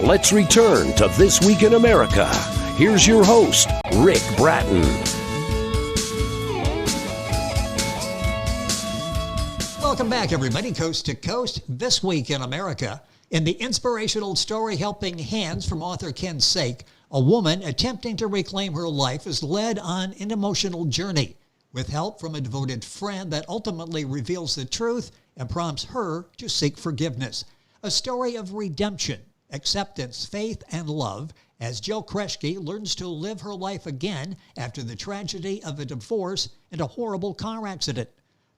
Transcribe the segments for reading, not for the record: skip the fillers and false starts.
Let's return to This Week in America. Here's your host, Rick Bratton. Welcome back, everybody, coast to coast. This Week in America. In the inspirational story Helping Hands from author Ken Saik, a woman attempting to reclaim her life is led on an emotional journey with help from a devoted friend that ultimately reveals the truth and prompts her to seek forgiveness. A story of redemption, acceptance, faith, and love as Jill Kreschke learns to live her life again after the tragedy of a divorce and a horrible car accident.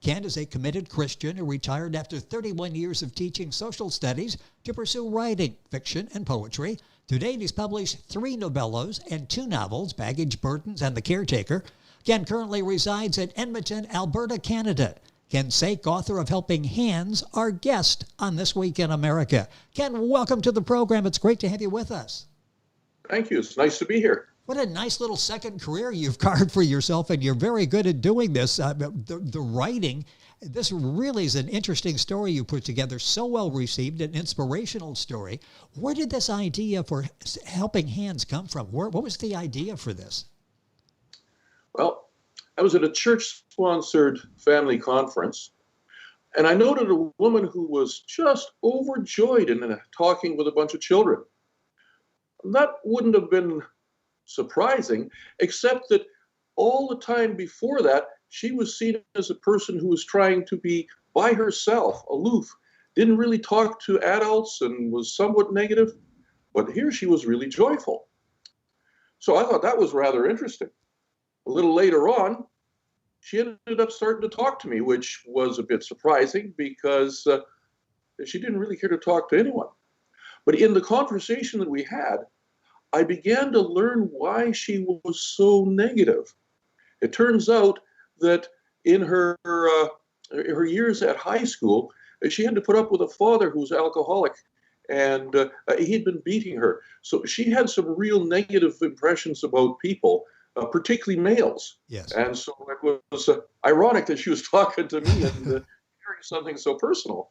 Ken is a committed Christian who retired after 31 years of teaching social studies to pursue writing, fiction, and poetry. To date, he's published 3 novellas and 2 novels, Baggage Burdens and The Caretaker. Ken currently resides in Edmonton, Alberta, Canada. Ken Saik, author of Helping Hands, our guest on This Week in America. Ken, welcome to the program. It's great to have you with us. Thank you. It's nice to be here. What a nice little second career you've carved for yourself, and you're very good at doing this. The writing, this really is an interesting story you put together, so well received, an inspirational story. Where did this idea for Helping Hands come from? What was the idea for this? Well, I was at a church-sponsored family conference, and I noted a woman who was just overjoyed in talking with a bunch of children. That wouldn't have been surprising, except that all the time before that, she was seen as a person who was trying to be by herself, aloof, didn't really talk to adults and was somewhat negative. But here she was really joyful. So I thought that was rather interesting. A little later on, she ended up starting to talk to me, which was a bit surprising because she didn't really care to talk to anyone. But in the conversation that we had, I began to learn why she was so negative. It turns out that in her years at high school, she had to put up with a father who was alcoholic, and he'd been beating her. So she had some real negative impressions about people, particularly males. Yes. And so it was ironic that she was talking to me and hearing something so personal.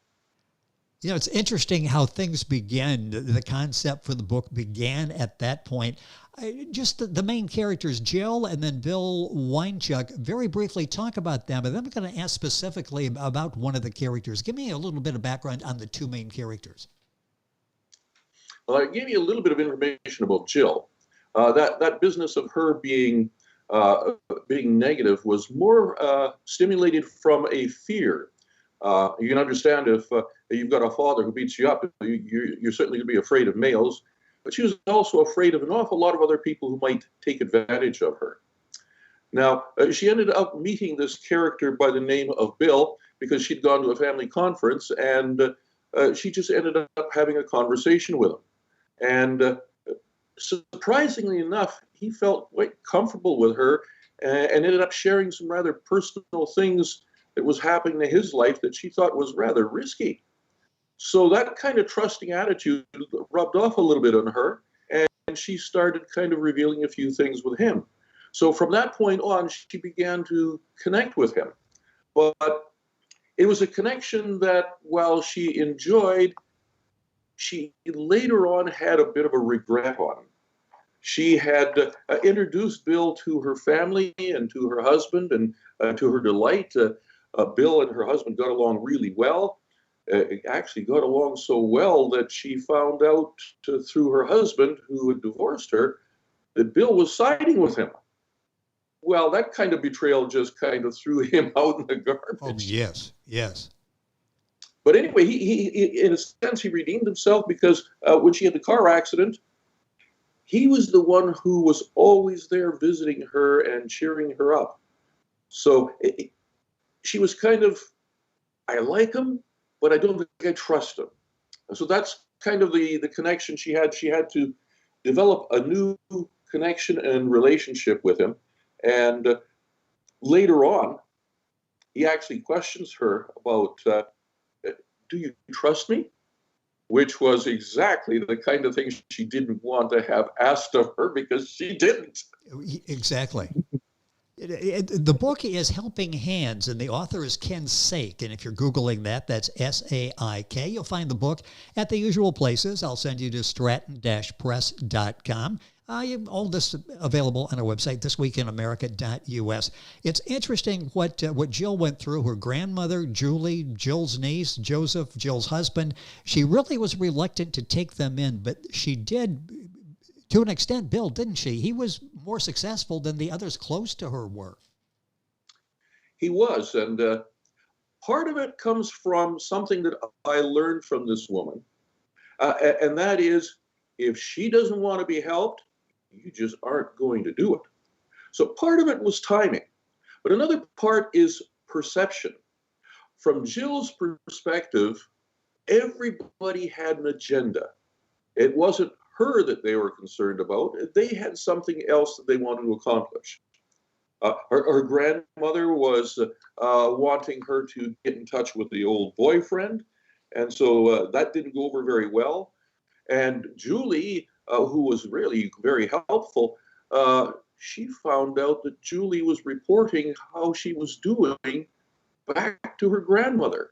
You know, it's interesting how things began. The concept for the book began at that point. Just the main characters, Jill and then Bill Weinchuk, very briefly talk about them. And then I'm going to ask specifically about one of the characters. Give me a little bit of background on the 2 main characters. Well, I gave you a little bit of information about Jill. That business of her being negative was more stimulated from a fear. You can understand if you've got a father who beats you up, you're certainly going to be afraid of males. But she was also afraid of an awful lot of other people who might take advantage of her. Now, she ended up meeting this character by the name of Bill because she'd gone to a family conference, and she just ended up having a conversation with him. And surprisingly enough, he felt quite comfortable with her and ended up sharing some rather personal things that was happening in his life that she thought was rather risky. So that kind of trusting attitude rubbed off a little bit on her, and she started kind of revealing a few things with him. So from that point on, she began to connect with him. But it was a connection that, while she enjoyed, she later on had a bit of a regret on. She had introduced Bill to her family and to her husband, and to her delight, Bill and her husband got along really well. Actually got along so well that she found out through her husband, who had divorced her, that Bill was siding with him. Well, that kind of betrayal just kind of threw him out in the garbage. Oh, yes, yes. But anyway, he in a sense, he redeemed himself because when she had the car accident, he was the one who was always there visiting her and cheering her up. So she was kind of, I like him, but I don't think I trust him. And so that's kind of the connection she had. She had to develop a new connection and relationship with him. And later on, he actually questions her about, do you trust me? Which was exactly the kind of thing she didn't want to have asked of her, because she didn't. Exactly. The book is Helping Hands, and the author is Ken Saik. And if you're Googling that, that's Saik. You'll find the book at the usual places. I'll send you to stratton-press.com. All this available on our website, thisweekinamerica.us. It's interesting what Jill went through. Her grandmother, Julie, Jill's niece, Joseph, Jill's husband. She really was reluctant to take them in, but she did, to an extent, Bill, didn't she? He was more successful than the others close to her were. He was, and part of it comes from something that I learned from this woman, and that is, if she doesn't want to be helped, you just aren't going to do it. So part of it was timing, but another part is perception. From Jill's perspective, everybody had an agenda. It wasn't her that they were concerned about. They had something else that they wanted to accomplish. Her grandmother was wanting her to get in touch with the old boyfriend, and so that didn't go over very well. And Julie, who was really very helpful, she found out that Julie was reporting how she was doing back to her grandmother.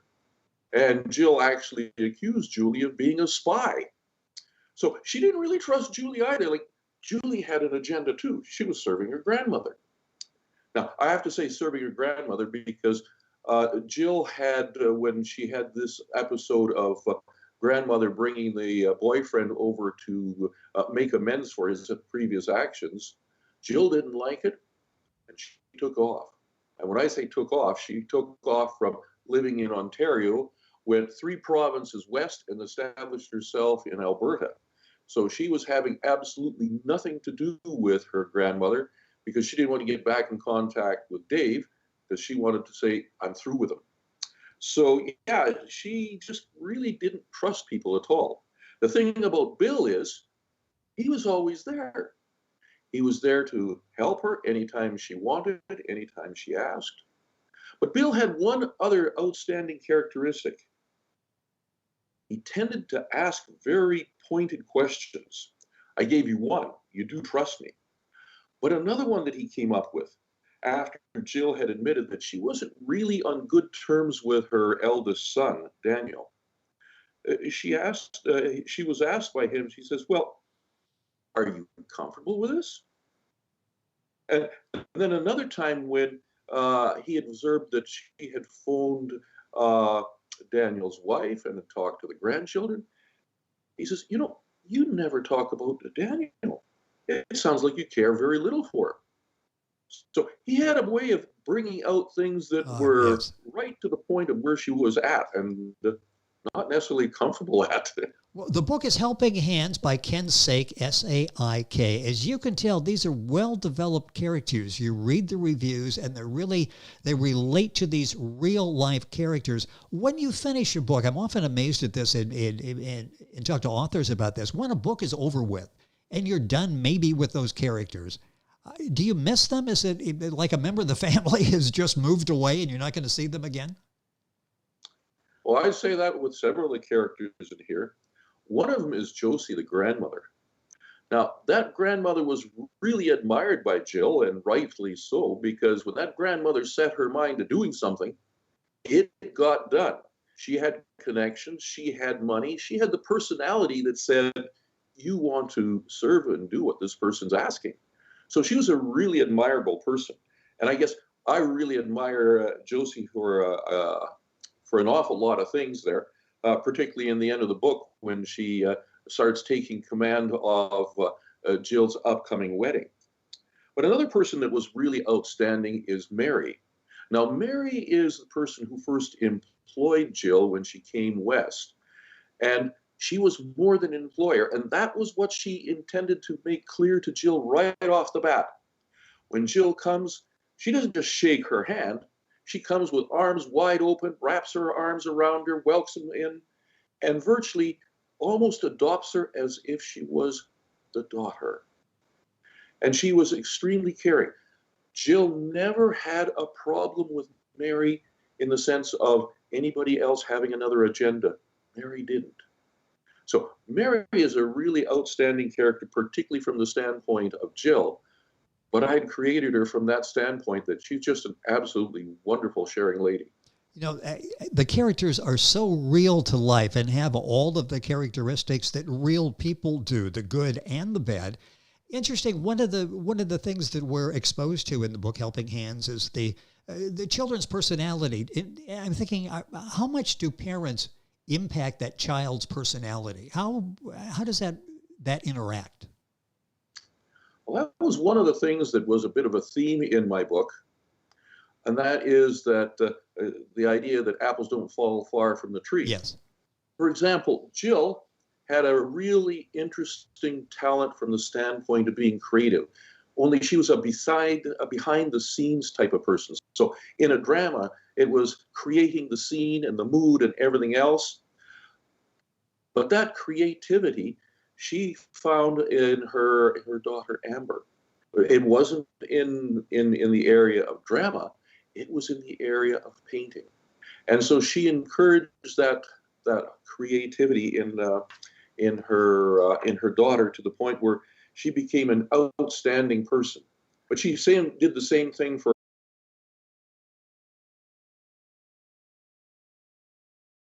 And Jill actually accused Julie of being a spy. So she didn't really trust Julie either. Like, Julie had an agenda too. She was serving her grandmother. Now, I have to say serving her grandmother because Jill had, when she had this episode of grandmother bringing the boyfriend over to make amends for his previous actions, Jill didn't like it, and she took off. And when I say took off, she took off from living in Ontario, went 3 provinces west, and established herself in Alberta. So she was having absolutely nothing to do with her grandmother because she didn't want to get back in contact with Dave, because she wanted to say, I'm through with him. So yeah, she just really didn't trust people at all. The thing about Bill is he was always there. He was there to help her anytime she wanted, anytime she asked. But Bill had one other outstanding characteristic. He tended to ask very pointed questions. I gave you one, you do trust me. But another one that he came up with, after Jill had admitted that she wasn't really on good terms with her eldest son, Daniel, she was asked by him, she says, well, are you comfortable with this? And then another time when he had observed that she had phoned Daniel's wife and had talked to the grandchildren, he says, you never talk about Daniel. It sounds like you care very little for him. So he had a way of bringing out things that were right to the point of where she was at and not necessarily comfortable at. Well, the book is Helping Hands by Ken Saik, S-A-I-K. As you can tell, these are well-developed characters. You read the reviews, and they relate to these real-life characters. When you finish your book, I'm often amazed at this and talk to authors about this. When a book is over with, and you're done maybe with those characters, do you miss them? Is it like a member of the family has just moved away and you're not going to see them again? Well, I say that with several of the characters in here. One of them is Josie, the grandmother. Now, that grandmother was really admired by Jill, and rightfully so, because when that grandmother set her mind to doing something, it got done. She had connections, she had money, she had the personality that said, you want to serve and do what this person's asking. So she was a really admirable person. And I guess I really admire Josie for an awful lot of things there, particularly in the end of the book when she starts taking command of Jill's upcoming wedding. But another person that was really outstanding is Mary. Now, Mary is the person who first employed Jill when she came west. And she was more than an employer, and that was what she intended to make clear to Jill right off the bat. When Jill comes, she doesn't just shake her hand. She comes with arms wide open, wraps her arms around her, welcomes her in, and virtually almost adopts her as if she was the daughter. And she was extremely caring. Jill never had a problem with Mary in the sense of anybody else having another agenda. Mary didn't. So Mary is a really outstanding character, particularly from the standpoint of Jill. but I had created her from that standpoint that she's just an absolutely wonderful, sharing lady. You know, the characters are so real to life and have all of the characteristics that real people do, the good and the bad. Interesting. One of the things that we're exposed to in the book Helping Hands is the children's personality. I'm thinking, how much do parents impact that child's personality? How does that interact? Well, that was one of the things that was a bit of a theme in my book, and that is that the idea that apples don't fall far from the tree. Yes. For example, Jill had a really interesting talent from the standpoint of being creative, only she was a behind the scenes type of person. So in a drama, it was creating the scene and the mood and everything else. But that creativity she found in her daughter Amber. It wasn't in the area of drama, it was in the area of painting. And so she encouraged that creativity in her daughter to the point where she became an outstanding person. But she did the same thing for